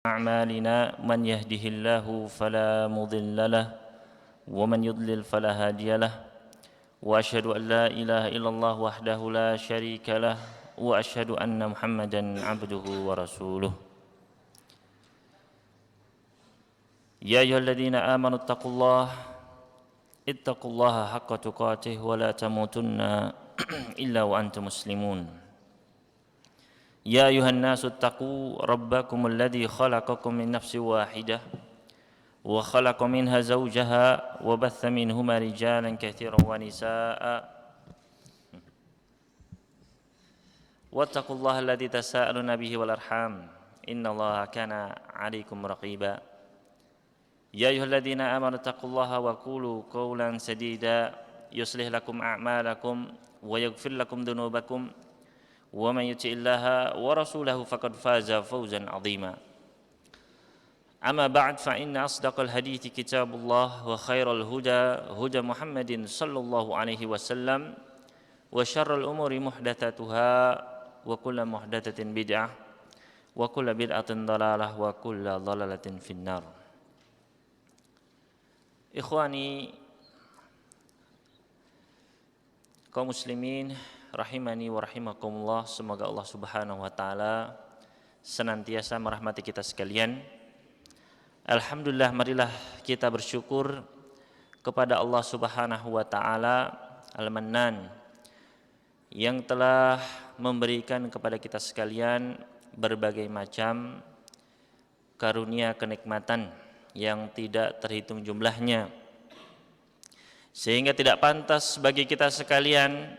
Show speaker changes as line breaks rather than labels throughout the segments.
أعمالنا من يهده الله فلا مضل له ومن يضلل فلا هادي له وأشهد أن لا إله إلا الله وحده لا شريك له وأشهد أن محمدا عبده ورسوله يا أيها الذين آمنوا اتقوا الله حق تقاته ولا تموتن إلا وأنتم مسلمون يا أيها الناس اتقوا ربكم الذي خلقكم من نفس واحدة وخلق منها زوجها وبث منهما رجالا كثيرا ونساء واتقوا الله الذي تساءلون به والأرحام إن الله كان عليكم رقيبا يا أيها الذين آمنوا اتقوا الله وقولوا قولا سديدا يصلح لكم أعمالكم ويغفر لكم ذنوبكم ومن يطع الله ورسوله فقد فاز فوزا عظيما أما بعد فإن أصدق الحديث كتاب الله وخير الهدى هدى محمد صلى الله عليه وسلم وشر الأمور محدثاتها وكل محدثة بدعة وكل بدعة ضلالة وكل ضلالة في النار. Ikhwani kaum muslimin rahimani wa rahimakumullah, semoga Allah Subhanahu wa taala senantiasa merahmati kita sekalian. Alhamdulillah, marilah kita bersyukur kepada Allah Subhanahu wa taala Al-Mannan yang telah memberikan kepada kita sekalian berbagai macam karunia kenikmatan yang tidak terhitung jumlahnya, sehingga tidak pantas bagi kita sekalian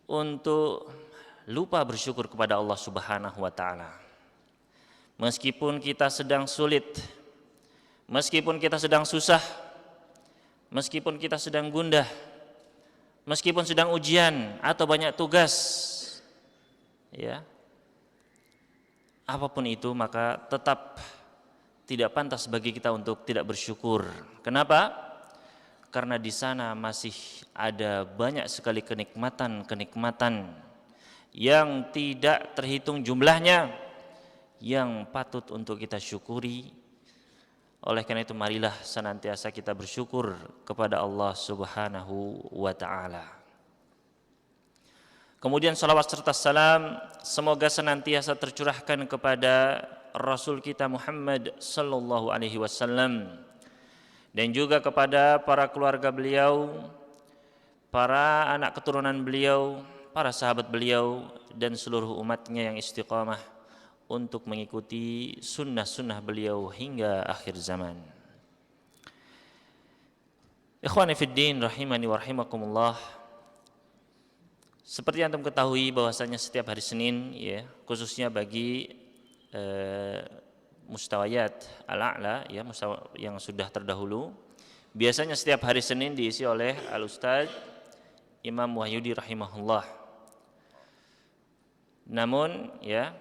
untuk lupa bersyukur kepada Allah Subhanahu wa taala. Meskipun kita sedang sulit, meskipun kita sedang susah, meskipun kita sedang gundah, meskipun sedang ujian atau banyak tugas, ya, apapun itu, maka tetap tidak pantas bagi kita untuk tidak bersyukur. Kenapa? Karena di sana masih ada banyak sekali kenikmatan-kenikmatan yang tidak terhitung jumlahnya yang patut untuk kita syukuri. Oleh karena itu, marilah senantiasa kita bersyukur kepada Allah Subhanahu wa taala. Kemudian salawat serta salam semoga senantiasa tercurahkan kepada Rasul kita Muhammad sallallahu alaihi wasallam dan juga kepada para keluarga beliau, para anak keturunan beliau, para sahabat beliau dan seluruh umatnya yang istiqamah untuk mengikuti sunnah-sunnah beliau hingga akhir zaman. Ikhwani fiddin rahimani wa rahimakumullah. Seperti yang antum ketahui bahwasanya setiap hari Senin, ya, khususnya bagi mustawayat al-a'la, ya, yang sudah terdahulu, biasanya setiap hari Senin diisi oleh Al-Ustaz Imam Wahyudi rahimahullah. Namun, ya,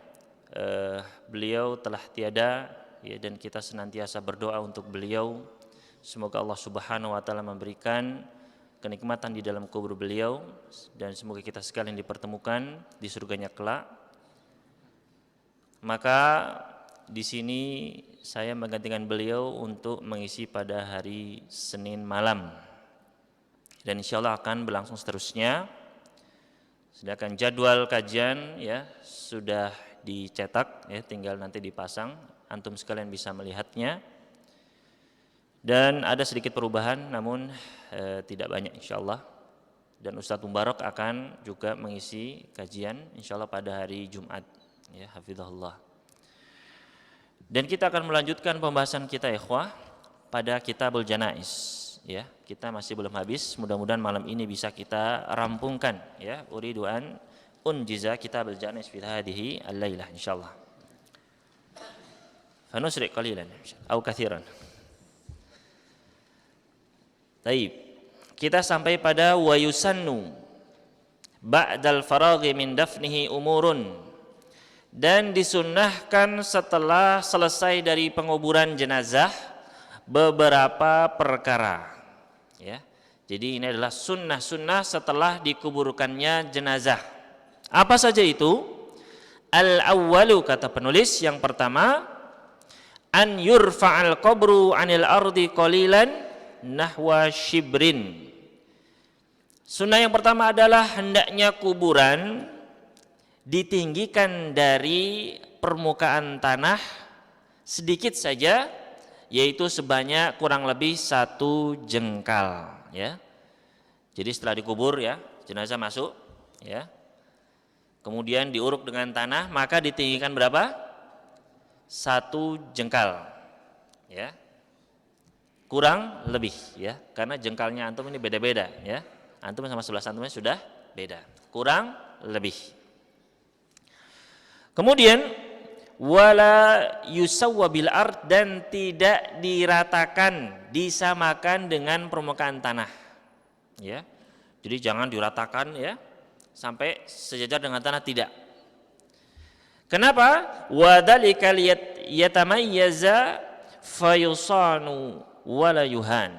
beliau telah tiada, ya, dan kita senantiasa berdoa untuk beliau. Semoga Allah Subhanahu wa taala memberikan kenikmatan di dalam kubur beliau dan semoga kita sekalian dipertemukan di surganya kelak. Maka di sini saya menggantikan beliau untuk mengisi pada hari Senin malam. Dan insya Allah akan berlangsung seterusnya. Sedangkan jadwal kajian, ya, sudah dicetak, ya, tinggal nanti dipasang. Antum sekalian bisa melihatnya. Dan ada sedikit perubahan, namun tidak banyak insya Allah. Dan Ustadz Mubarak akan juga mengisi kajian insya Allah pada hari Jumat, ya, hafizahullah. Dan kita akan melanjutkan pembahasan kita, ikhwah, pada Kitabul Janaiz, ya. Kita masih belum habis, mudah-mudahan malam ini bisa kita rampungkan, ya. Uridu an unjiza Kitabul Janaiz fi hadhihi al-lailah insyaallah. Fa nusri qalilan au katsiran. Baik. Kita sampai pada wa yusannu ba'dal faraghi min dafnihi umurun, dan disunnahkan setelah selesai dari penguburan jenazah beberapa perkara, ya. Jadi ini adalah sunnah-sunnah setelah dikuburkannya jenazah. Apa saja itu? Al-awwalu, kata penulis, yang pertama, an yurfa'al qabru 'anil ardi qalilan nahwa shibrin. Sunnah yang pertama adalah hendaknya kuburan ditinggikan dari permukaan tanah sedikit saja, yaitu sebanyak kurang lebih 1 jengkal, ya. Jadi setelah dikubur, ya, jenazah masuk, ya, kemudian diuruk dengan tanah, maka ditinggikan berapa? 1 jengkal, ya, kurang lebih, ya, karena jengkalnya antum ini beda-beda, ya, antum sama sebelah antumnya sudah beda, kurang lebih. Kemudian wala yusawwa bil ard, dan tidak diratakan, disamakan dengan permukaan tanah, ya. Jadi jangan diratakan, ya, sampai sejajar dengan tanah, tidak. Kenapa? Wa dzalika yatamayyaza fayusanu wala yuhan.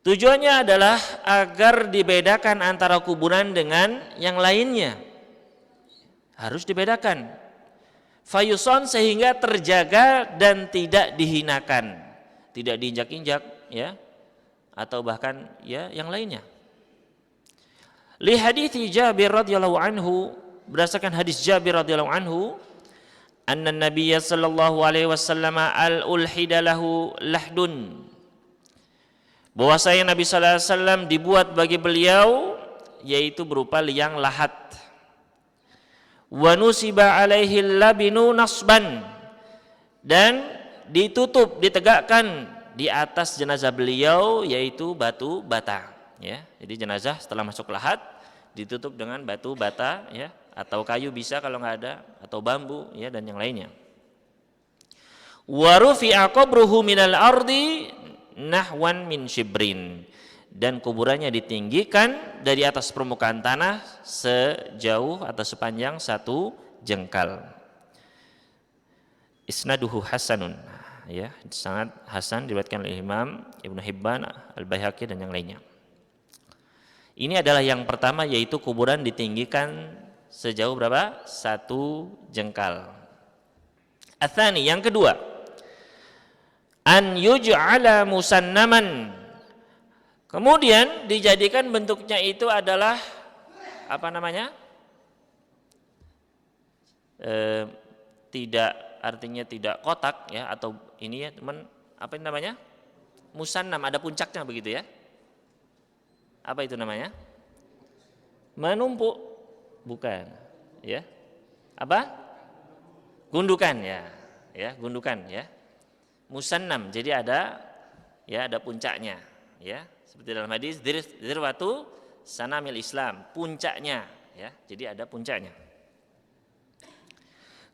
Tujuannya adalah agar dibedakan antara kuburan dengan yang lainnya. Harus dibedakan. Fayuson, sehingga terjaga dan tidak dihinakan, tidak diinjak-injak, ya, atau bahkan, ya, yang lainnya. Li hadithi Jabir radhiyallahu anhu, berdasarkan hadis Jabir radhiyallahu anhu, anna Nabiyya sallallahu alaihi wasallam al-ulhida lahu lahdun, bahwasanya Nabi sallallahu alaihi wasallam dibuat bagi beliau yaitu berupa liang lahat. Wa nusiba alaihi labinu nasban, dan ditutup, ditegakkan di atas jenazah beliau yaitu batu bata, ya. Jadi jenazah setelah masuk lahat ditutup dengan batu bata, ya, atau kayu bisa kalau nggak ada, atau bambu, ya, dan yang lainnya. Wa rufi'a qabruhu minal ardi nahwan min shibrin, dan kuburannya ditinggikan dari atas permukaan tanah sejauh atau sepanjang 1 jengkal. Isnaduhu hasanun, ya, sangat hasan, diriwayatkan oleh Imam Ibnu Hibban, Al-Baihaqi, dan yang lainnya. Ini adalah yang pertama, yaitu kuburan ditinggikan sejauh berapa? 1 jengkal. Atsani, yang kedua, an yuj'ala musannaman, kemudian dijadikan bentuknya itu adalah apa namanya? Tidak, artinya tidak kotak, ya, atau ini, ya, teman, apa ini namanya? Musannam, ada puncaknya begitu, ya. Apa itu namanya? Menumpuk, bukan, ya. Apa? Gundukan, ya. Ya, gundukan, ya. Musannam, jadi ada, ya, ada puncaknya, ya. Seperti dalam hadis dzirwatu sanamil Islam, puncaknya, ya. Jadi ada puncaknya.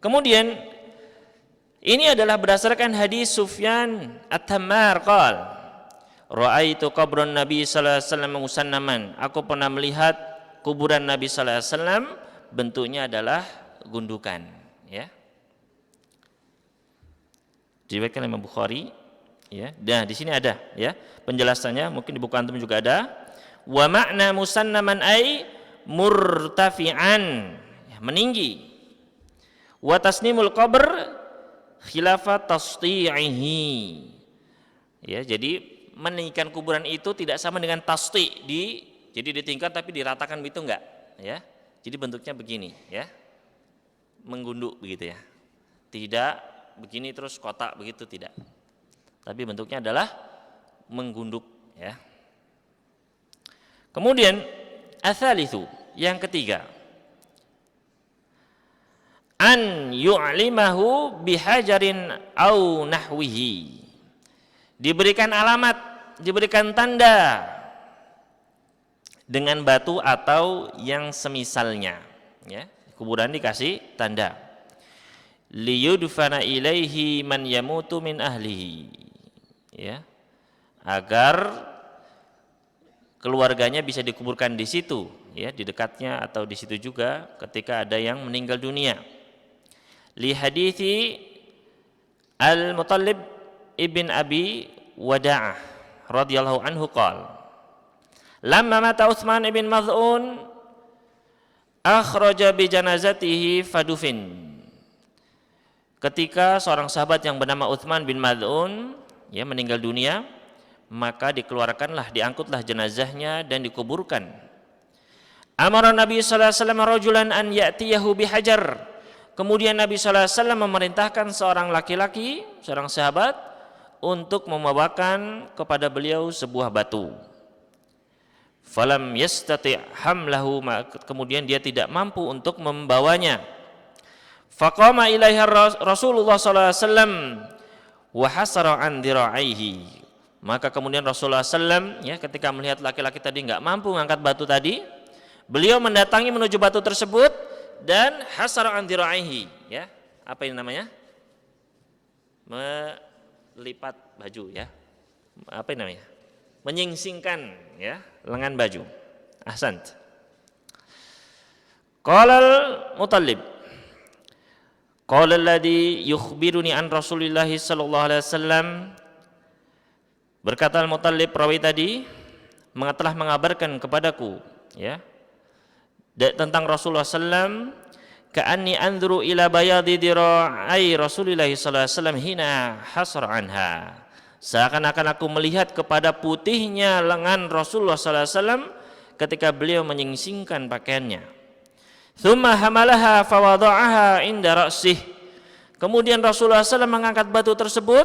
Kemudian ini adalah berdasarkan hadis Sufyan At-Tammar qol, ra'aitu qabran Nabi sallallahu alaihi wasallam musannaman, aku pernah melihat kuburan Nabi sallallahu alaihi wasallam bentuknya adalah gundukan, ya. Diriwayatkan Imam Bukhari, ya. Nah, di sini ada, ya, penjelasannya, mungkin di buku antum juga ada. Wa makna musannaman ay murtafi'an, ya, meninggi. Wa tasnimul qabr khilafa tasti'ihi, ya. Jadi meninggikan kuburan itu tidak sama dengan tasti, jadi ditinggikan tapi diratakan begitu, enggak, ya. Jadi bentuknya begini, ya, menggunduk begitu, ya, tidak begini terus kotak begitu, tidak, tapi bentuknya adalah menggunduk, ya. Kemudian atsalitsu, yang ketiga, an yu'limahu bihajarin au nahwihi, diberikan alamat, diberikan tanda dengan batu atau yang semisalnya, ya. Kuburan dikasih tanda. Liyudfana ilaihi man yamutu min ahlihi, ya, agar keluarganya bisa dikuburkan di situ, ya, di dekatnya atau di situ juga ketika ada yang meninggal dunia. Li hadithi Al-Muttalib ibn Abi Wada'ah radhiyallahu anhu qala, lamma mata Utsman ibn Maz'un akhraja bi janazatihi fadufin. Ketika seorang sahabat yang bernama Utsman bin Mad'un ya meninggal dunia, maka dikeluarkanlah, diangkutlah jenazahnya dan dikuburkan. Amara Nabi sallallahu alaihi wasallam rajulan an ya'tiyahu bihajar. Kemudian Nabi sallallahu alaihi wasallam memerintahkan seorang laki-laki, seorang sahabat untuk membawakan kepada beliau sebuah batu. Falam yastati' hamlahu, kemudian dia tidak mampu untuk membawanya. Faqama ilaiha Rasulullah sallallahu alaihi wasallam wa hasara an dhira'ihi. Maka kemudian Rasulullah sallallahu ya ketika melihat laki-laki tadi enggak mampu mengangkat batu tadi, beliau mendatangi menuju batu tersebut dan hasara an dhira'ihi, ya. Apa ini namanya? Melipat baju, ya. Apa ini namanya? Menyingsingkan, ya, lengan baju. Ahsant. Qala al-Mutallib, qala alladhi yukhbiruni an Rasulillah sallallahu alaihi wasallam. Berkata Al-Mutallib, perawi tadi telah mengabarkan kepadaku, ya, tentang Rasulullah sallam, ka'anni anzuru ila bayadi dira'ai Rasulillah sallallahu alaihi wasallam hina hasra anha. Seakan-akan aku melihat kepada putihnya lengan Rasulullah sallallahu alaihi wasallam ketika beliau menyingsingkan pakaiannya. Tsumma hamalaha fawada'aha inda ra'sih. Kemudian Rasulullah sallallahu mengangkat batu tersebut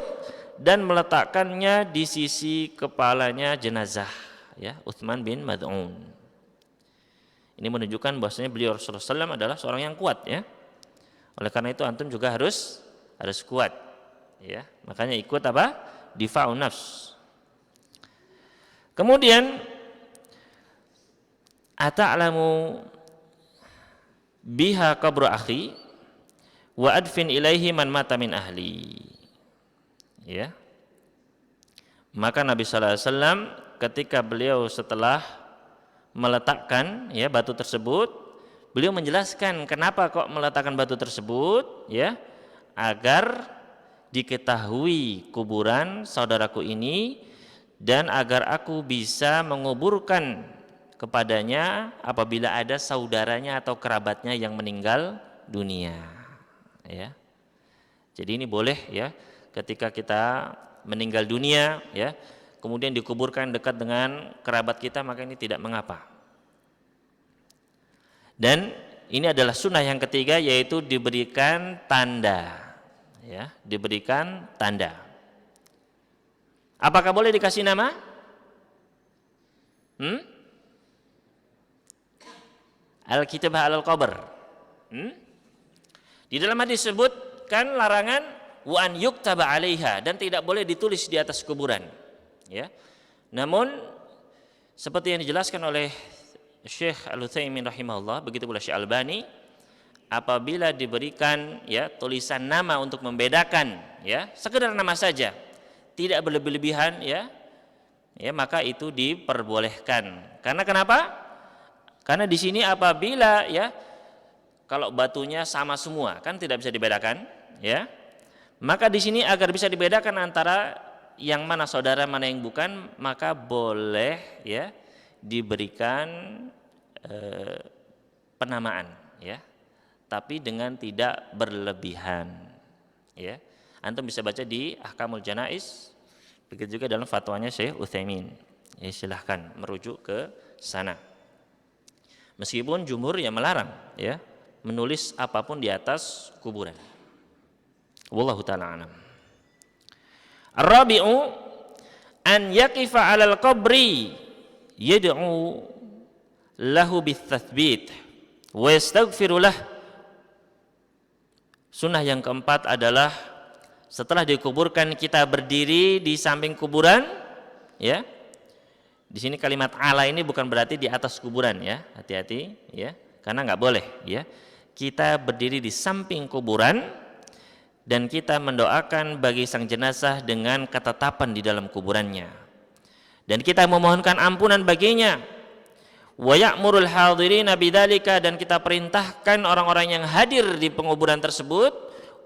dan meletakkannya di sisi kepalanya jenazah, ya, Utsman bin Mad'un. Ini menunjukkan bahwasanya beliau Rasulullah SAW adalah seorang yang kuat, ya. Oleh karena itu antum juga harus kuat, ya. Makanya ikut apa? Difa'un nafs. Kemudian ata'lamu biha qabru akhi wa adfin ilaihi man mata min ahli. Ya. Maka Nabi sallallahu alaihi wasallam ketika beliau setelah meletakkan, ya, batu tersebut, beliau menjelaskan kenapa kok meletakkan batu tersebut, ya, agar diketahui kuburan saudaraku ini dan agar aku bisa menguburkan kepadanya apabila ada saudaranya atau kerabatnya yang meninggal dunia, ya. Jadi ini boleh, ya, ketika kita meninggal dunia, ya, kemudian dikuburkan dekat dengan kerabat kita, maka ini tidak mengapa. Dan ini adalah sunnah yang ketiga, yaitu diberikan tanda, ya, diberikan tanda. Apakah boleh dikasih nama? Al-kitabah al-qabr. Di dalam hadis disebutkan larangan wa an yuktaba 'alaiha, dan tidak boleh ditulis di atas kuburan, ya. Namun seperti yang dijelaskan oleh Syekh Al-Utsaimin rahimahullah, begitu pula Syekh Albani, apabila diberikan, ya, tulisan nama untuk membedakan, ya, sekedar nama saja, tidak berlebih-lebihan, ya, maka itu diperbolehkan. Karena kenapa? Karena di sini apabila, ya, kalau batunya sama semua kan tidak bisa dibedakan, ya. Maka di sini agar bisa dibedakan antara yang mana saudara, mana yang bukan, maka boleh, ya, diberikan penamaan, ya, tapi dengan tidak berlebihan, ya. Antum bisa baca di Ahkamul Janaiz, begitu juga dalam fatwanya Syekh Utsaimin. Ya, silahkan merujuk ke sana. Meskipun jumhur yang melarang, ya, menulis apapun di atas kuburan. Wallahu ta'ala alam. Ar-rabi'u an yaqifa 'alal qabri yad'u lahu bits-tatsbit wa yastaghfiru lah. Sunnah yang keempat adalah setelah dikuburkan kita berdiri di samping kuburan, ya. Di sini kalimat ala ini bukan berarti di atas kuburan, ya. Hati-hati, ya. Karena enggak boleh, ya. Kita berdiri di samping kuburan dan kita mendoakan bagi sang jenazah dengan ketetapan di dalam kuburannya, dan kita memohonkan ampunan baginya. Wa ya'murul hadirina bidzalika, dan kita perintahkan orang-orang yang hadir di penguburan tersebut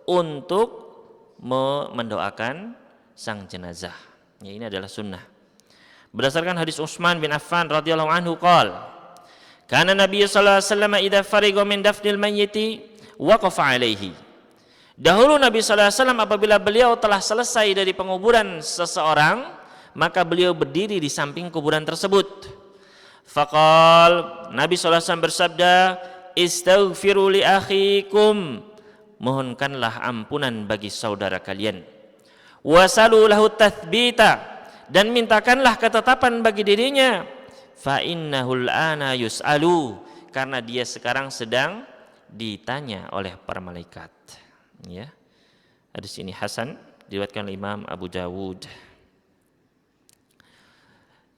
untuk mendoakan sang jenazah. Ya, ini adalah sunnah. Berdasarkan hadis Utsman bin Affan radhiyallahu anhu qala, Karena Nabi sallallahu alaihi wasallam idza fariga min dafnil mayyiti waqafa alaihi. Dahulu Nabi sallallahu alaihi wasallam apabila beliau telah selesai dari penguburan seseorang, maka beliau berdiri di samping kuburan tersebut. Faqal, Nabi sallallahu alaihi wasallam bersabda, "Istaghfiru li akhikum." Mohonkanlah ampunan bagi saudara kalian. Wasalu lahu tathbita, dan mintakanlah ketetapan bagi dirinya. Fa innahul ana yus'alu, karena dia sekarang sedang ditanya oleh para malaikat. Ya. Hadis ini hasan, diriwayatkan oleh Imam Abu Dawud.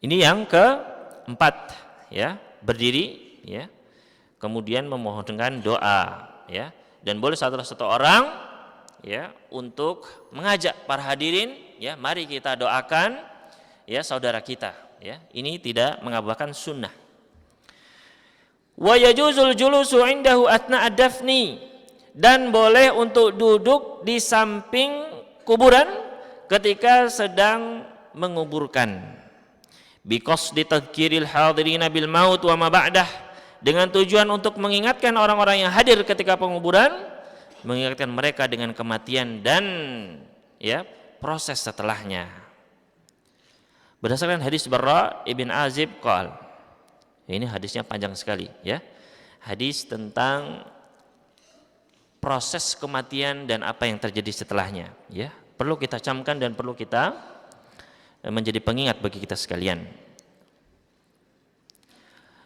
Ini yang keempat, ya, berdiri, ya. Kemudian memohonkan doa, ya. Dan boleh satu orang, ya, untuk mengajak para hadirin, ya, mari kita doakan, ya, saudara kita, ya. Ini tidak mengabaikan sunnah. Wa yajuzul julusu indahu atna ad-dafni, dan boleh untuk duduk di samping kuburan ketika sedang menguburkan. Biqasdi tadhkiril hadirina bil maut wa ma ba'dah, dengan tujuan untuk mengingatkan orang-orang yang hadir ketika penguburan, mengingatkan mereka dengan kematian dan, ya, proses setelahnya. Berdasarkan hadis Barra ibn Azib qal, ini hadisnya panjang sekali, ya. Hadis tentang proses kematian dan apa yang terjadi setelahnya, ya. Perlu kita camkan dan perlu kita menjadi pengingat bagi kita sekalian.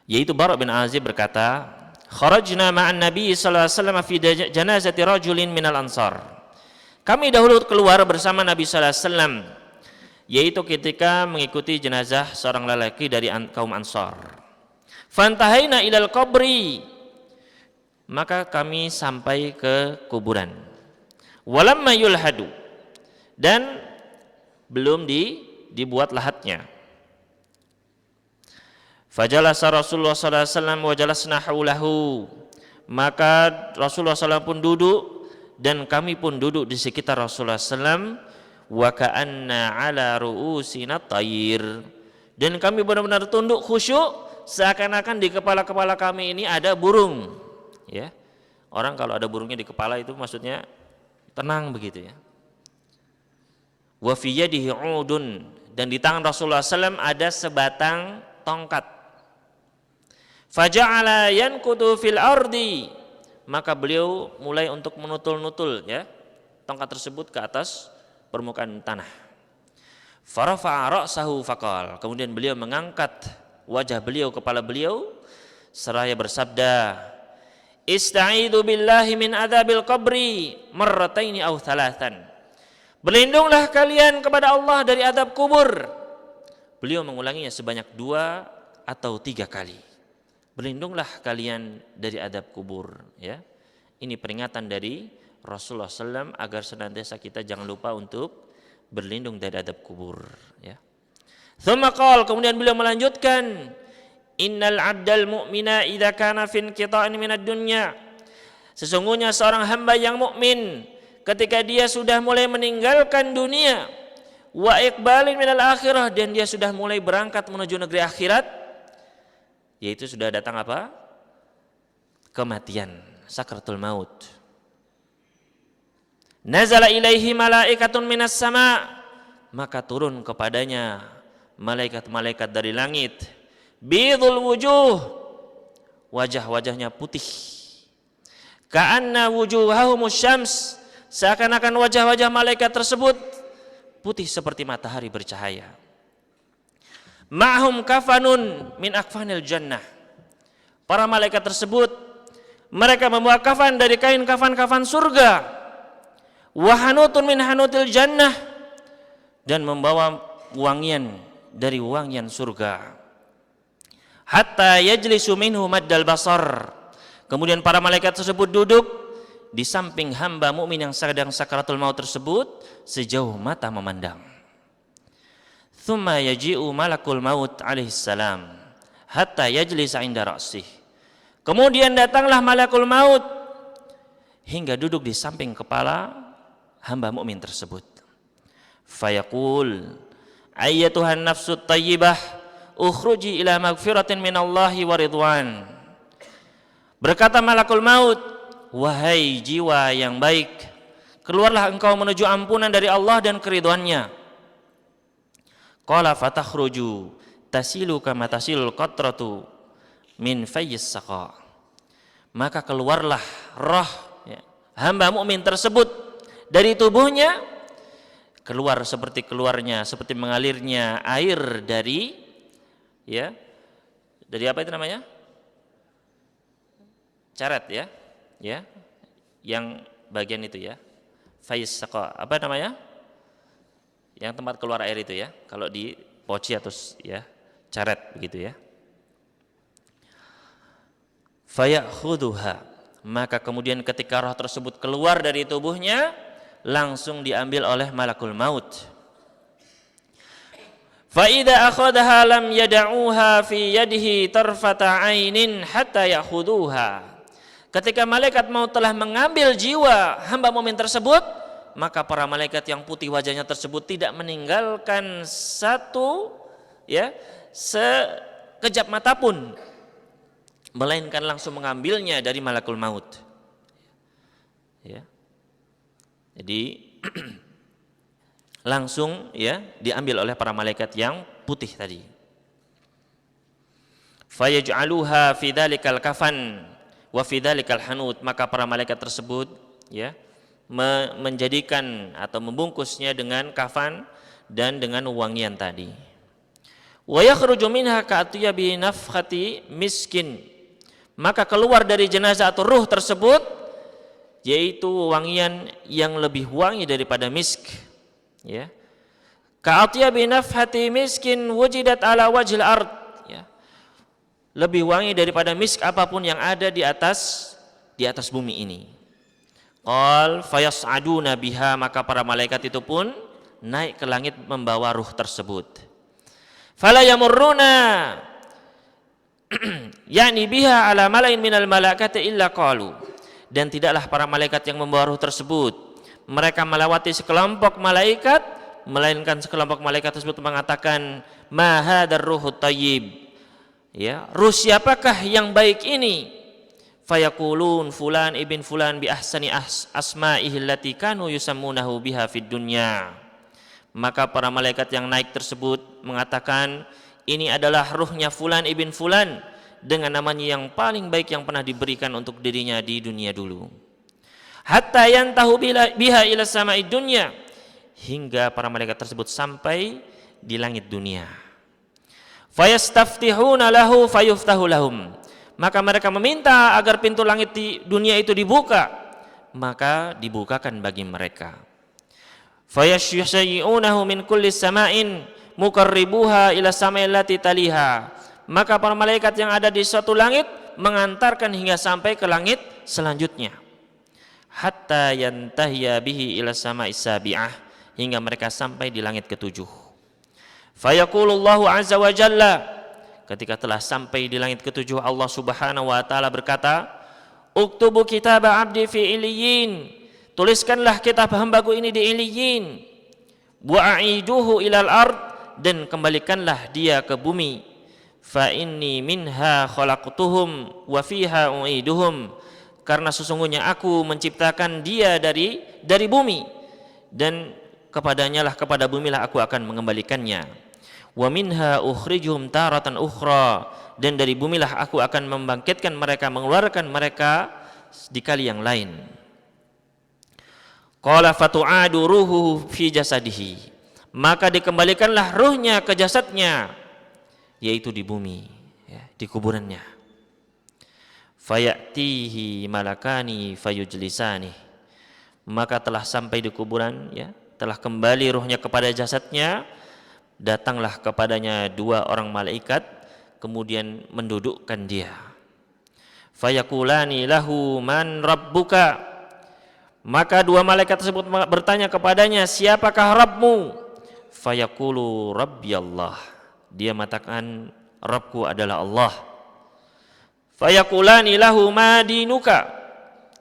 Yaitu Barra bin Azib berkata, "Kharajna ma'an Nabi sallallahu alaihi wasallam fi janazati rajulin minal ansar." Kami dahulu keluar bersama Nabi sallallahu alaihi wasallam, yaitu ketika mengikuti jenazah seorang lelaki dari kaum Ansar. Fantahaina ilal qabri, maka kami sampai ke kuburan. Walamma yulhadu, dan belum dibuat lahatnya. Fajalasa Rasulullah sallallahu alaihi wasallam wa jalasna haulahu, maka Rasulullah sallallahu pun duduk dan kami pun duduk di sekitar Rasulullah sallallahu, wa ka'anna ala ru'usina tayr, dan kami benar-benar tunduk khusyuk seakan-akan di kepala-kepala kami ini ada burung, ya. Orang kalau ada burungnya di kepala itu maksudnya tenang begitu, ya. Wa fi yadihi 'udun, dan di tangan Rasulullah SAW ada sebatang tongkat. Faja'ala yankutu fil ardi, maka beliau mulai untuk menutul-nutul, ya, tongkat tersebut ke atas permukaan tanah. Farafa'a ra'sahu faqal, kemudian beliau mengangkat wajah beliau, kepala beliau, seraya bersabda, "Ista'idu billahi min adzabil qabri marrataini aw thalathan." Berlindunglah kalian kepada Allah dari azab kubur. Beliau mengulanginya sebanyak 2 atau 3 kali. Berlindunglah kalian dari azab kubur, ya. Ini peringatan dari Rasulullah SAW agar senantiasa kita jangan lupa untuk berlindung dari azab kubur, ya. Tsumma qala, kemudian beliau melanjutkan, "Innal 'abdal mu'mina idza kana fi inqita'in minad dunya." Sesungguhnya seorang hamba yang mukmin ketika dia sudah mulai meninggalkan dunia, wa iqbalin minal akhirah, dan dia sudah mulai berangkat menuju negeri akhirat, yaitu sudah datang apa? Kematian, sakratul maut. Nazala ilaihi malaikatun minas sama, maka turun kepadanya malaikat-malaikat dari langit. Bidul wujuh, wajah-wajahnya putih. Ka'anna wujuhahumus syams, seakan-akan wajah-wajah malaikat tersebut putih seperti matahari bercahaya. Ma'hum kafanun min akfanil jannah, para malaikat tersebut mereka membawa kafan dari kain kafan-kafan surga. Wa hanutun min hanutil jannah, dan membawa wangian dari wangian surga. Hatta yajlisu minhu maddal basar, kemudian para malaikat tersebut duduk di samping hamba mukmin yang sedang sakaratul maut tersebut sejauh mata memandang. Tsumma yaji'u malakul maut alaihi salam hatta yajlisa 'inda ra'sih, kemudian datanglah malakul maut hingga duduk di samping kepala hamba mukmin tersebut. Fayaqul, ayyatuhan nafsut tayyibah ukhruji ila magfiratin minallahi wa ridwan. Berkata malakul maut, wahai jiwa yang baik, keluarlah engkau menuju ampunan dari Allah dan keridhaannya. Qala fatakhruju tasilu kama tasilul qatratu min fayyis saqa. Maka keluarlah roh hamba mukmin tersebut dari tubuhnya, keluar seperti mengalirnya air dari dari apa itu namanya? Caret yang bagian itu fayyis saqa, apa namanya? Yang tempat keluar air itu kalau di poci atau caret begitu Fayakhudhuha, maka kemudian ketika roh tersebut keluar dari tubuhnya, langsung diambil oleh malakul maut. Fa idza akhadha lam yad'uha fi yadihi tarfata 'ainin hatta ya'khudhuha. Ketika malaikat maut telah mengambil jiwa hamba mukmin tersebut, maka para malaikat yang putih wajahnya tersebut tidak meninggalkan satu sekejap mata pun, melainkan langsung mengambilnya dari malakul maut. Jadi langsung diambil oleh para malaikat yang putih tadi. Fayaj'aluha fi dzalikal kafan wa fi dzalikal hanut, maka para malaikat tersebut menjadikan atau membungkusnya dengan kafan dan dengan wangian tadi. Wa yakhruju minha ka'atyabi nafkhati miskin, maka keluar dari jenazah atau ruh tersebut yaitu wangian yang lebih wangi daripada misk. Ka'atyabi nafkhati miskin wujidat ala wajhil ard, lebih wangi daripada misk apapun yang ada di atas bumi ini. Qal fayas'aduna biha, maka para malaikat itu pun naik ke langit membawa ruh tersebut. Fala yamurruna yani biha ala malain minal malaikati illa qalu, dan tidaklah para malaikat yang membawa ruh tersebut mereka melewati sekelompok malaikat, melainkan sekelompok malaikat tersebut mengatakan ma hadzal ruhut thayyib, ruh siapakah yang baik ini? Fayaqulun fulan ibn fulan bi ahsani asma'ihi allati kanu yusammunahu biha fid dunya. Maka para malaikat yang naik tersebut mengatakan, ini adalah ruhnya fulan ibn fulan dengan namanya yang paling baik yang pernah diberikan untuk dirinya di dunia dulu. Hatta yantahu biha ila sama'id dunya, hingga para malaikat tersebut sampai di langit dunia. Fayastaftihuna lahu fayuftahu lahum, maka mereka meminta agar pintu langit di dunia itu dibuka, maka dibukakan bagi mereka. Fayashyi'unahu min kulli sama'in muqarribuha ila sama'il lati taliha, maka para malaikat yang ada di suatu langit mengantarkan hingga sampai ke langit selanjutnya. Hatta yantahiya bihi ila sama'is sabi'ah, hingga mereka sampai di langit ketujuh. Fayaqulullahu azza wa jalla, ketika telah sampai di langit ketujuh, Allah subhanahu wa ta'ala berkata, uktubu kitab abdi fi iliyin, tuliskanlah kitab hambaku ini di iliyin, wa'aiduhu ilal ard, dan kembalikanlah dia ke bumi. Fa inni minha khalaqtuhum wa fiha u'iduhum, karena sesungguhnya aku menciptakan dia dari bumi, dan kepada bumi lah aku akan mengembalikannya. Wa minha ukhrijuhum taratan ukhra, dan dari bumilah aku akan membangkitkan mereka, mengeluarkan mereka di kali yang lain. Qala fatu'adu ruhuhu fi jasadihi, maka dikembalikanlah ruhnya ke jasadnya, yaitu di bumi, di kuburannya. Fayatihi malakani fayujlisani, maka telah sampai di kuburan, telah kembali ruhnya kepada jasadnya, datanglah kepadanya dua orang malaikat, kemudian mendudukkan dia. Fayaqulani lahu man rabbuka, maka dua malaikat tersebut bertanya kepadanya, siapakah Rabbmu? Fayaqulu Rabbi Allah, dia mengatakan Rabbku adalah Allah. Fayaqulani lahu ma dinuka,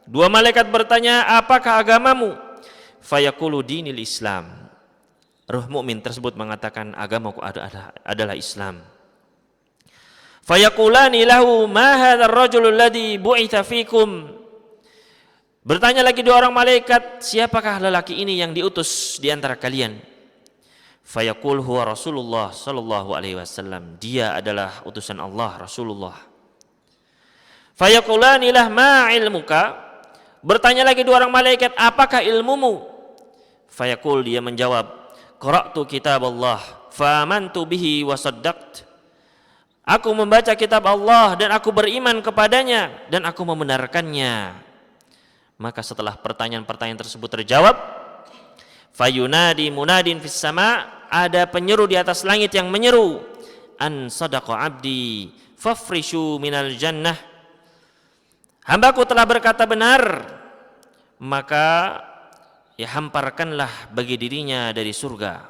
dua malaikat bertanya, apakah agamamu? Fayaqulu dinil Islam, ruh mukmin tersebut mengatakan agamaku adalah Islam. Fayaqulani lahu ma hadzal rajulul ladzi bu'itsa fikum. Bertanya lagi dua orang malaikat, siapakah lelaki ini yang diutus di antara kalian? Fayaqul huwa Rasulullah sallallahu alaihi wasallam. Dia adalah utusan Allah, Rasulullah. Fayaqulani lah ma ilmuka. Bertanya lagi dua orang malaikat, apakah ilmumu? Fayaqul, dia menjawab, qara'tu kitab Allah fa amantu bihi wa saddaqtu. Aku membaca kitab Allah dan aku beriman kepadanya dan aku membenarkannya. Maka setelah pertanyaan-pertanyaan tersebut terjawab, fayunadi munadin fis sama, ada penyeru di atas langit yang menyeru, an sadaqa abdi fafrishu minal jannah. Hambaku telah berkata benar, maka ya hamparkanlah bagi dirinya dari surga.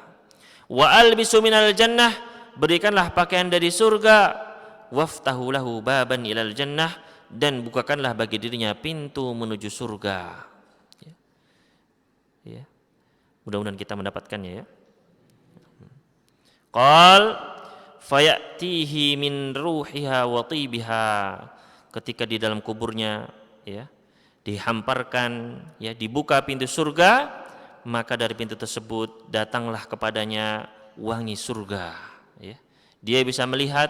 Wa albisu minal jannah, berikanlah pakaian dari surga. Waftahu lahu baban ilal jannah, dan bukakanlah bagi dirinya pintu menuju surga. Ya. Mudah-mudahan kita mendapatkannya ya. Qal fayatihi min ruhiha wa tibiha. Ketika di dalam kuburnya ya dihamparkan ya, dibuka pintu surga, maka dari pintu tersebut datanglah kepadanya wangi surga ya. Dia bisa melihat,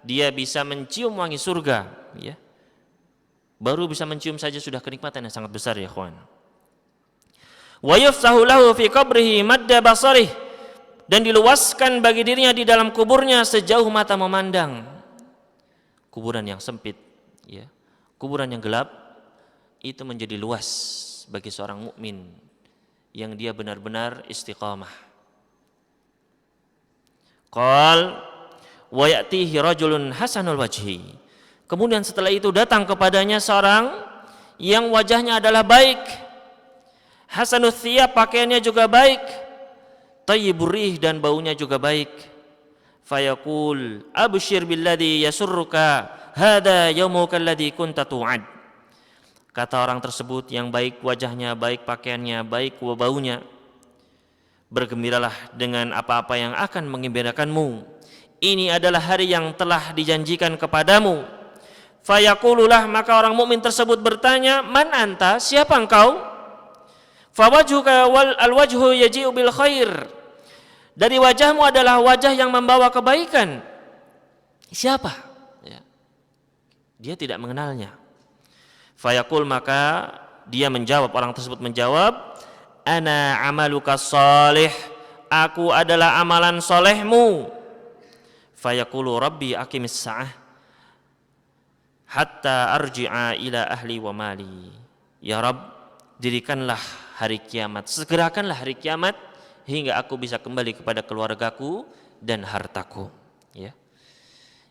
dia bisa mencium wangi surga ya. Baru bisa mencium saja sudah kenikmatan yang sangat besar ya kawan. Wa yufsahu lahu fi qabrihi madda basarih, dan diluaskan bagi dirinya di dalam kuburnya sejauh mata memandang. Kuburan yang sempit ya, kuburan yang gelap itu menjadi luas bagi seorang mukmin yang dia benar-benar istiqamah. Qal wa ya'tihi rajulun hasanul wajhi. Kemudian setelah itu datang kepadanya seorang yang wajahnya adalah baik, hasanul thiyab, pakaiannya juga baik, thayyibur rih, dan baunya juga baik. Fayaqul abshir billadhi yasurruka hada yaumuka alladhi kunta tu'ad. Kata orang tersebut yang baik wajahnya, baik pakaiannya, baik baunya, bergembiralah dengan apa-apa yang akan menggembirakanmu. Ini adalah hari yang telah dijanjikan kepadamu. Fayaqululah, maka orang mukmin tersebut bertanya, man anta, siapa engkau? Fawajhuka wal alwajhu yaji'u bil khair. Dari wajahmu adalah wajah yang membawa kebaikan. Siapa? Ya. Dia tidak mengenalnya. Fayaqul, maka dia menjawab, orang tersebut menjawab, ana amaluka salih, aku adalah amalan solehmu. Fayaqulu rabbi aqimis sa'ah hatta arji'a ila ahli wa mali. Ya Rabb, dirikanlah hari kiamat, segerakanlah hari kiamat hingga aku bisa kembali kepada keluargaku dan hartaku. Ya.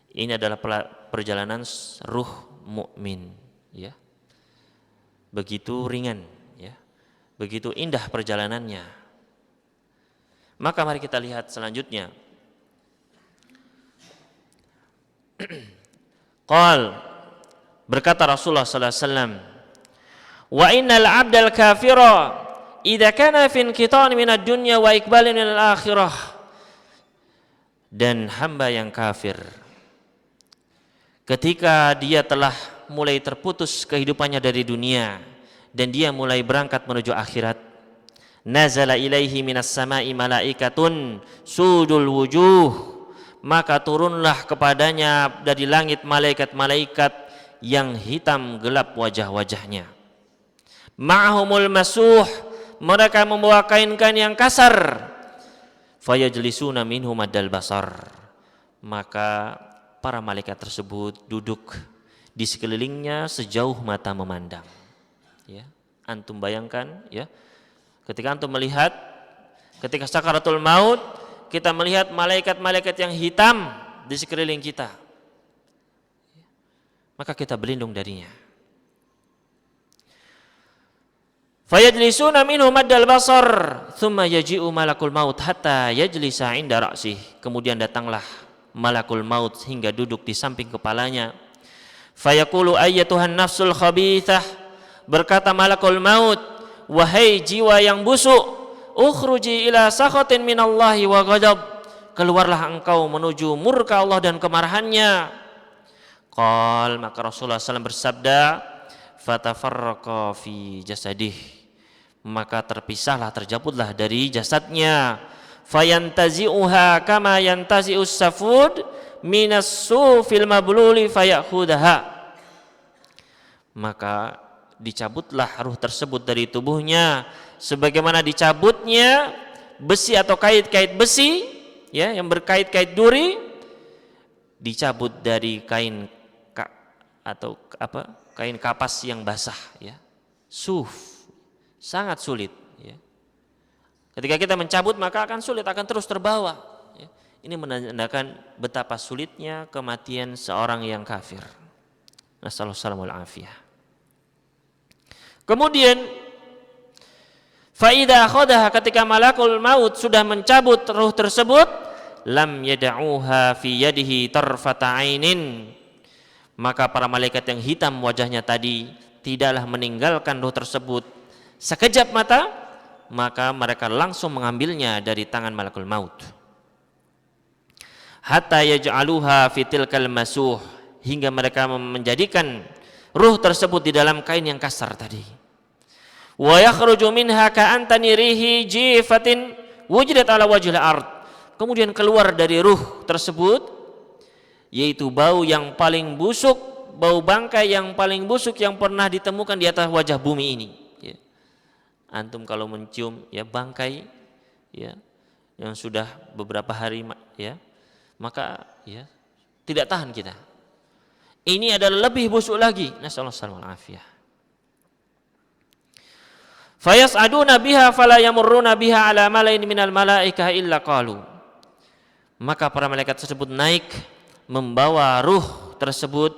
Ini adalah perjalanan ruh mukmin. Ya. Begitu ringan, ya. Begitu indah perjalanannya. Maka mari kita lihat selanjutnya. Qal, berkata Rasulullah sallallahu alaihi wasallam, wa innal 'abdal kafira idza kana fi inqitan minad dunya wa iqbalin ilal akhirah. Dan hamba yang kafir, ketika dia telah mulai terputus kehidupannya dari dunia dan dia mulai berangkat menuju akhirat, nazala ilaihi minas sama'i malaikatun sudul wujuh, maka turunlah kepadanya dari langit malaikat-malaikat yang hitam gelap wajah-wajahnya. Ma'humul masuh, mereka membawa kain-kain yang kasar. Fayajlisuna minhum maddal basar, maka para malaikat tersebut duduk di sekelilingnya sejauh mata memandang. Ya, antum bayangkan ya, ketika antum melihat ketika sakaratul maut, kita melihat malaikat-malaikat yang hitam di sekeliling kita, maka kita berlindung darinya. Fayajlisuna minhu maddal basar thumma yaji'u malakul maut hatta yajlisa 'inda ra'sih. Kemudian datanglah malakul maut hingga duduk di samping kepalanya. Fayaqulu ayyatuhan nafsul khabithah, berkata malakul maut, wahai jiwa yang busuk, ukhruji ila sakhatin minallahi wa ghadab, keluarlah engkau menuju murka Allah dan kemarahannya. Qal, maka Rasulullah SAW bersabda, fatafarraqa fi jasadih, maka terpisahlah, terjabutlah dari jasadnya. Fayantazi'uha kama yantazi'us safud minas sufil mabluli fayakhudaha, maka dicabutlah ruh tersebut dari tubuhnya sebagaimana dicabutnya besi atau kait-kait besi, ya, yang berkait-kait duri, dicabut dari kain atau kain kapas yang basah, ya. Suf, sangat sulit, ya. Ketika kita mencabut maka akan sulit, akan terus terbawa, ya. Ini menandakan betapa sulitnya kematian seorang yang kafir. Nasallallahu alaihi. Kemudian faida akhadaha, ketika malakul maut sudah mencabut ruh tersebut, lam yada'uha fi yadihi tarfata ainin, maka para malaikat yang hitam wajahnya tadi tidaklah meninggalkan ruh tersebut sekejap mata, maka mereka langsung mengambilnya dari tangan malakul maut. Hatta yaj'aluha fi tilkal masuh, hingga mereka menjadikan ruh tersebut di dalam kain yang kasar tadi. Wa yakhruju minha ka'antani rihi jifatin wujidat ala wajhil ard, kemudian keluar dari ruh tersebut yaitu bau yang paling busuk, bau bangkai yang paling busuk yang pernah ditemukan di atas wajah bumi ini, ya. Antum kalau mencium, ya, bangkai, ya, yang sudah beberapa hari, ya, maka, ya, tidak tahan kita. Ini adalah lebih busuk lagi. Nasallallahu alaihi. Fayas'aduna biha fala yamurruna biha ala malain minal malaikah illa qalu, maka para malaikat tersebut naik membawa ruh tersebut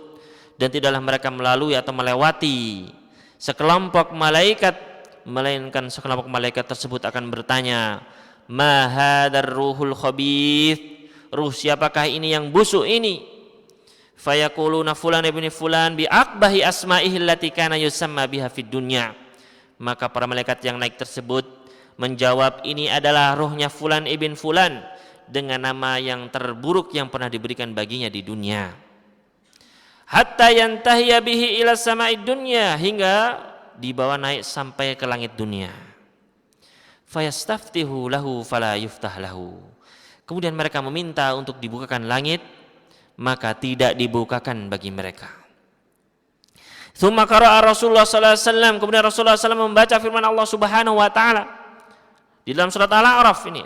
dan tidaklah mereka melalui atau melewati sekelompok malaikat, melainkan sekelompok malaikat tersebut akan bertanya, ma hadzal ruhul khabith, ruh siapakah ini yang busuk ini? Fayaquluna fulan ibn fulan bi aqbahi asma'ihi allati kana yusamma biha fid dunya, maka para malaikat yang naik tersebut menjawab, ini adalah ruhnya fulan ibn fulan dengan nama yang terburuk yang pernah diberikan baginya di dunia. Hatta yantahiya bihi ila sama'id dunya, hingga dibawa naik sampai ke langit dunia. Fayastaftihu lahu fala yuftah lahu, kemudian mereka meminta untuk dibukakan langit, maka tidak dibukakan bagi mereka. Tsumma qara'a Rasulullah sallallahu alaihi wasallam, kemudian Rasulullah sallallahu alaihi wasallam membaca firman Allah Subhanahu wa taala di dalam surat Al-A'raf ini,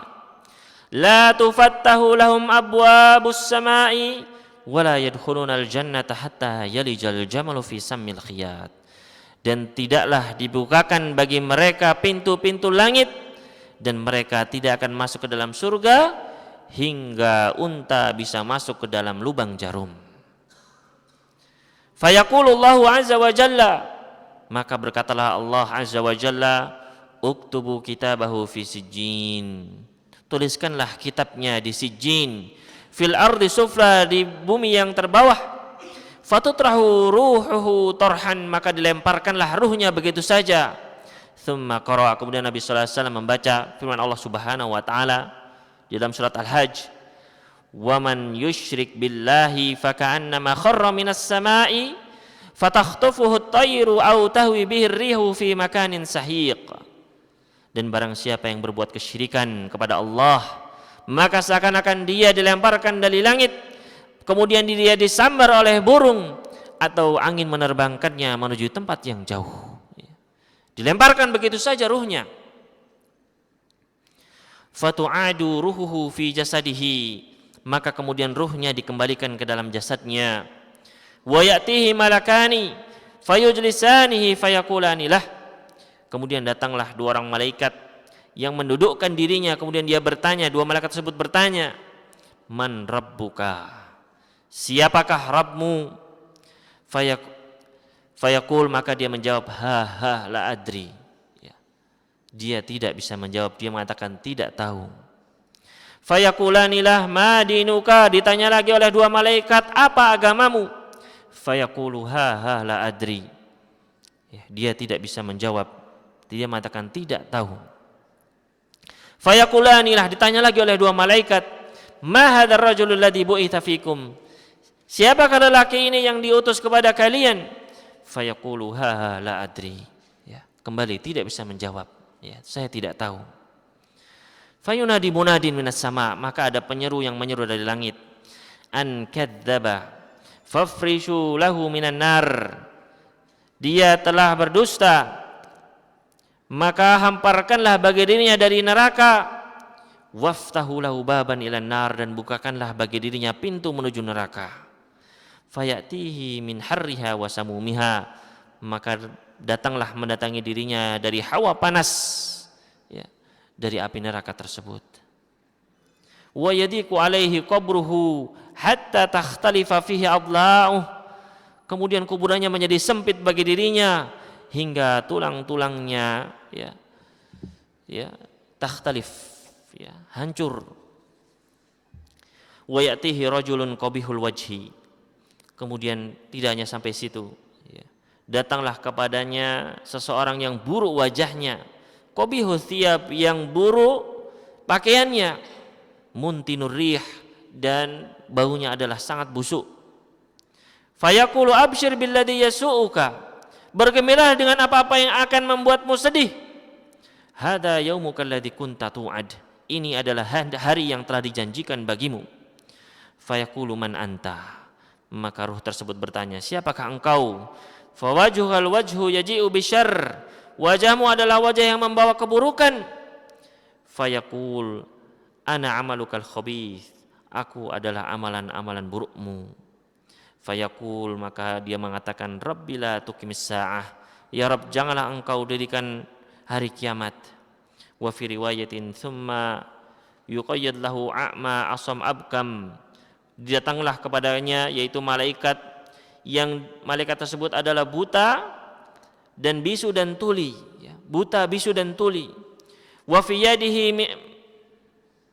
la tufattahu lahum abwabus samai wala yadkhulunal jannata hatta yalijal jamalu fi sammil khiyat, dan tidaklah dibukakan bagi mereka pintu-pintu langit dan mereka tidak akan masuk ke dalam surga hingga unta bisa masuk ke dalam lubang jarum. Fayaqulullahu azza wa jalla, maka berkatalah Allah azza wa jalla, uktubu kitabahu fi sijjin, tuliskanlah kitabnya di sijjin, fil ardi sufla, di bumi yang terbawah, fatutrahu ruhuhu torhan, maka dilemparkanlah ruhnya begitu saja. Tsumma qara'a, kemudian Nabi sallallahu alaihi wasallam membaca firman Allah Subhanahu wa taala di dalam surat Al-Hajj, wa man yusyrik billahi faka'annama kharra minas sama'i fatakhtafuhu at-tayru aw tahwi bihi ar-rihu fi makanin sahiq, dan barang siapa yang berbuat kesyirikan kepada Allah, maka seakan-akan dia dilemparkan dari langit, kemudian dia disambar oleh burung atau angin menerbangkannya menuju tempat yang jauh. Dilemparkan begitu saja ruhnya. Fatu'adu ruhuhu fi jasadihi, maka kemudian ruhnya dikembalikan ke dalam jasadnya. Wa ya'tihi malakani fayujlisanihi fayaqulani lah, kemudian datanglah dua orang malaikat yang mendudukkan dirinya, kemudian dia bertanya, dua malaikat tersebut bertanya, man rabbuka, siapakah Rabbmu? Fayaqul, maka dia menjawab, ha la adri, ya. Dia tidak bisa menjawab, dia mengatakan tidak tahu. Fayaqulani lah ma dinuka, ditanya lagi oleh dua malaikat, apa agamamu? Fayaqulu ha la adri, ya, dia tidak bisa menjawab, dia mengatakan tidak tahu. Fayaqulani lah, ditanya lagi oleh dua malaikat, ma hadzal rajulul ladzi bu'itsa fikum, siapakah lelaki ini yang diutus kepada kalian? Fayaqulu ha la adri. Ya, kembali tidak bisa menjawab. Ya, saya tidak tahu. Fayunadi munadin minas sama, maka ada penyeru yang menyeru dari langit. An kadzdzaba fafrishu lahu minan nar. Dia telah berdusta, maka hamparkanlah bagi dirinya dari neraka. Waftahu lahu baban ilan nar, dan bukakanlah bagi dirinya pintu menuju neraka. Fayatihi min harriha wa samumiha, maka datanglah mendatangi dirinya dari hawa panas, ya, dari api neraka tersebut. Wa yadiku alaihi qabruhu hatta takhtalifa fihi adla'uh, kemudian kuburannya menjadi sempit bagi dirinya hingga tulang-tulangnya takhtalif, hancur. Wa ya'tihi rajulun qabihul wajhi, kemudian tidak hanya sampai situ, datanglah kepadanya seseorang yang buruk wajahnya, qabihul thiyab, yang buruk pakaiannya, muntinur rih, dan baunya adalah sangat busuk. Fayaqulu abshir billadhi yasu'uka, bergembiralah dengan apa-apa yang akan membuatmu sedih. Hada yaumuka alladhi kunta tu'ad, ini adalah hari yang telah dijanjikan bagimu. Fayaqulu man anta, maka ruh tersebut bertanya, siapakah engkau? Fawajhuhal wajhu yaji'u bisyarr, wajahmu adalah wajah yang membawa keburukan. Fayaqul ana amalukal khabith, aku adalah amalan-amalan burukmu. Fayaqul, maka dia mengatakan, Rabbi la tuqimis sa'ah, ya Rabb, janganlah engkau dirikan hari kiamat. Wa fi riwayatin thumma yuqayyad lahu a'ma asam abkam, datanglah kepadanya yaitu malaikat, yang malaikat tersebut adalah buta dan bisu dan tuli, buta, bisu dan tuli. Wa fi yadihi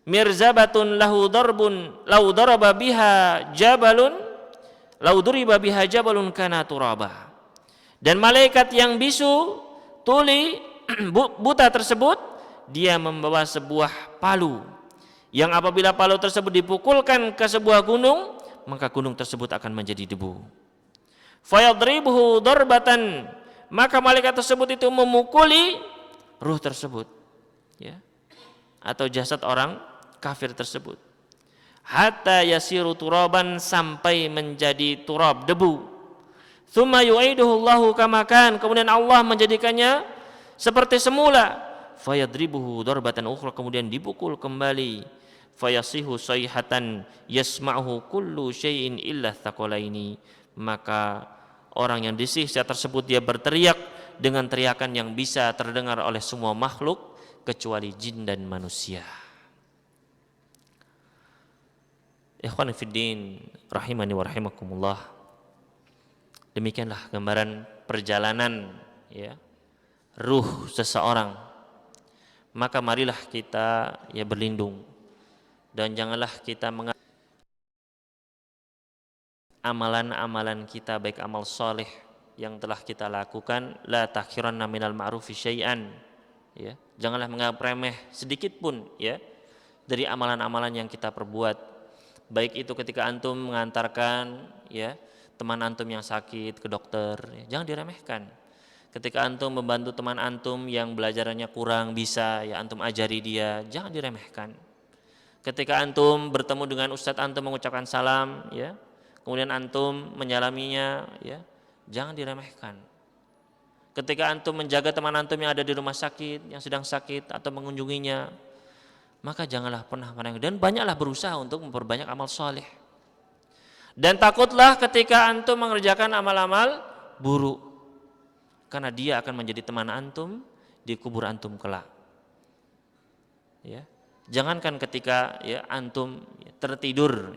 mirzabatun lahu darbun law daraba biha jabalun law duriba biha jabalun kana turaba, dan malaikat yang bisu, tuli, buta tersebut, dia membawa sebuah palu yang apabila palu tersebut dipukulkan ke sebuah gunung, maka gunung tersebut akan menjadi debu. Fayadribuhu darbatan, maka malaikat tersebut itu memukuli ruh tersebut, atau jasad orang kafir tersebut, hatta yasiru turaban, sampai menjadi turab, debu. Tsumma yu'iduhu Allahu kama kan, kemudian Allah menjadikannya seperti semula. Fayadribuhu darbatan ukhra, kemudian dipukul kembali. Fayasihu sayhatan yasma'uhu kullu syai'in illa tsaqalaini, maka orang yang disiksa tersebut dia berteriak dengan teriakan yang bisa terdengar oleh semua makhluk kecuali jin dan manusia. Ikhwan fiddin rahimani wa rahimakumullah, demikianlah gambaran perjalanan ruh seseorang. Maka marilah kita berlindung, dan janganlah kita amalan-amalan kita, baik amal soleh yang telah kita lakukan, la takhiranna minal ma'rufi syai'an, janganlah menganggap remeh sedikit pun dari amalan-amalan yang kita perbuat. Baik itu ketika antum mengantarkan teman antum yang sakit ke dokter, jangan diremehkan. Ketika antum membantu teman antum yang belajarannya kurang bisa, antum ajari dia, jangan diremehkan. Ketika antum bertemu dengan ustadz antum mengucapkan salam, kemudian antum menyalaminya, jangan diremehkan. Ketika antum menjaga teman antum yang ada di rumah sakit, yang sedang sakit, atau mengunjunginya, maka janganlah pernah meremehkan, dan banyaklah berusaha untuk memperbanyak amal soleh. Dan takutlah ketika antum mengerjakan amal-amal buruk, karena dia akan menjadi teman antum di kubur antum kelak. Jangankan ketika antum tertidur,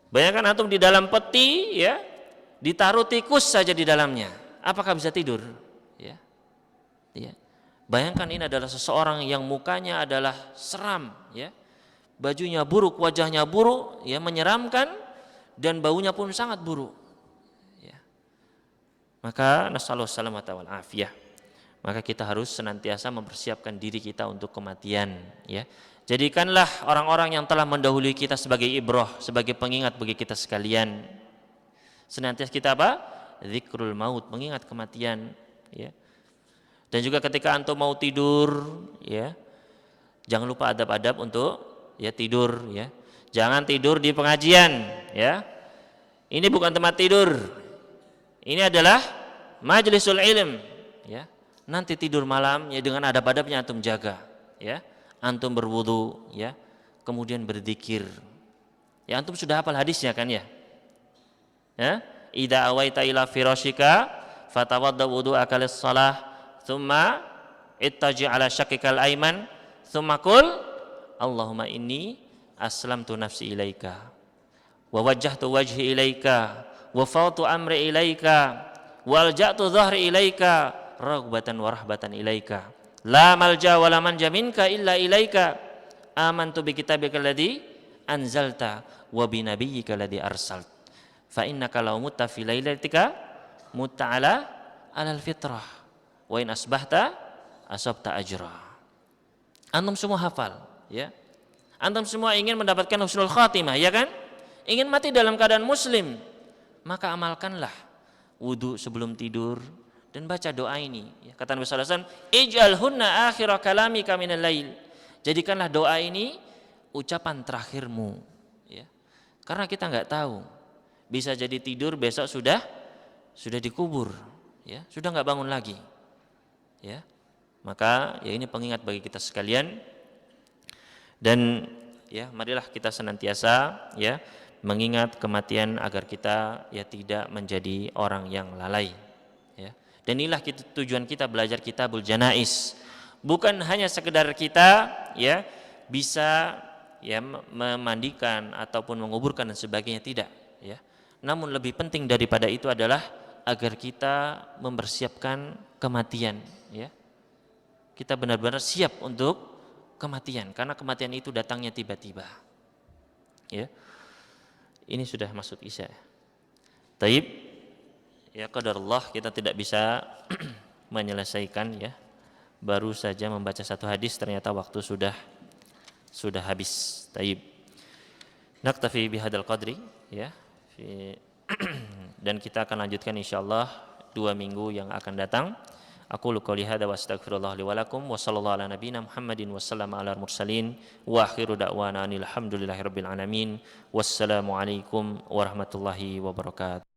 bayangkan antum di dalam peti, ditaruh tikus saja di dalamnya, apakah bisa tidur? Bayangkan ini adalah seseorang yang mukanya adalah seram, bajunya buruk, wajahnya buruk, menyeramkan, dan baunya pun sangat buruk. Maka nasallahu salamata wal afiyah. Maka kita harus senantiasa mempersiapkan diri kita untuk kematian, ya. Jadikanlah orang-orang yang telah mendahului kita sebagai ibrah, sebagai pengingat bagi kita sekalian. Senantiasa kita apa? Zikrul maut, mengingat kematian, ya. Dan juga ketika antum mau tidur, ya, jangan lupa adab-adab untuk ya tidur, ya. Jangan tidur di pengajian, ya. Ini bukan tempat tidur. Ini adalah majlisul ilm, ya. Nanti tidur malam ya dengan adab-adabnya antum jaga, ya. Antum berwudu, ya. Kemudian berzikir. Ya antum sudah hafal hadisnya kan ya? Ya, idza awaita ila firashika fatawadda wudu'aka lis-shalah thumma ittaji' ala syaqikal aiman thumma qul Allahumma inni aslamtu nafsi ilaika wa wajjahtu wajhi ilaika wa fawtu amri ilaika wa alja'tu dhahri ilaika raghbatan wa rahbatan ilaika la malja wa la manja minka illa ilaika amantu bi kitabika alladhi anzalta wa bi nabiyyika alladhi arsalt fa innaka law mutta fi lailatika mutta ala alal fitrah wa in asbahta asabta ajra. Antum semua hafal, ya. Antum semua ingin mendapatkan husnul khatimah, ya kan? Ingin mati dalam keadaan muslim, maka amalkanlah wudu sebelum tidur dan baca doa ini. Kata Nabi sallallahu alaihi wasallam, "Ij'alhunna akhira kalamika minal lail." Jadikanlah doa ini ucapan terakhirmu, ya. Karena kita enggak tahu, bisa jadi tidur besok sudah dikubur, ya, sudah enggak bangun lagi. Ya. Maka ya ini pengingat bagi kita sekalian. Dan ya marilah kita senantiasa ya mengingat kematian agar kita ya tidak menjadi orang yang lalai, ya. Dan inilah tujuan kita belajar Kitabul Janaiz, bukan hanya sekedar kita ya bisa ya memandikan ataupun menguburkan dan sebagainya, tidak, ya. Namun lebih penting daripada itu adalah agar kita mempersiapkan kematian, ya. Kita benar-benar siap untuk kematian, karena kematian itu datangnya tiba-tiba, ya. Ini sudah masuk isya. Taib, ya qadarullah kita tidak bisa menyelesaikan, ya. Baru saja membaca satu hadis ternyata waktu sudah habis. Taib. Naktafi bihadzal qadri, ya. Dan kita akan lanjutkan insyaallah 2 minggu yang akan datang. Aqulu qouli hadza wa astaghfirullah li wa lakum wa sallallahu ala nabiyyina Muhammadin wa sallama ala mursalin wa akhiru da'wana alhamdulillahi rabbil alamin. Wassalamu alaikum warahmatullahi wabarakatuh.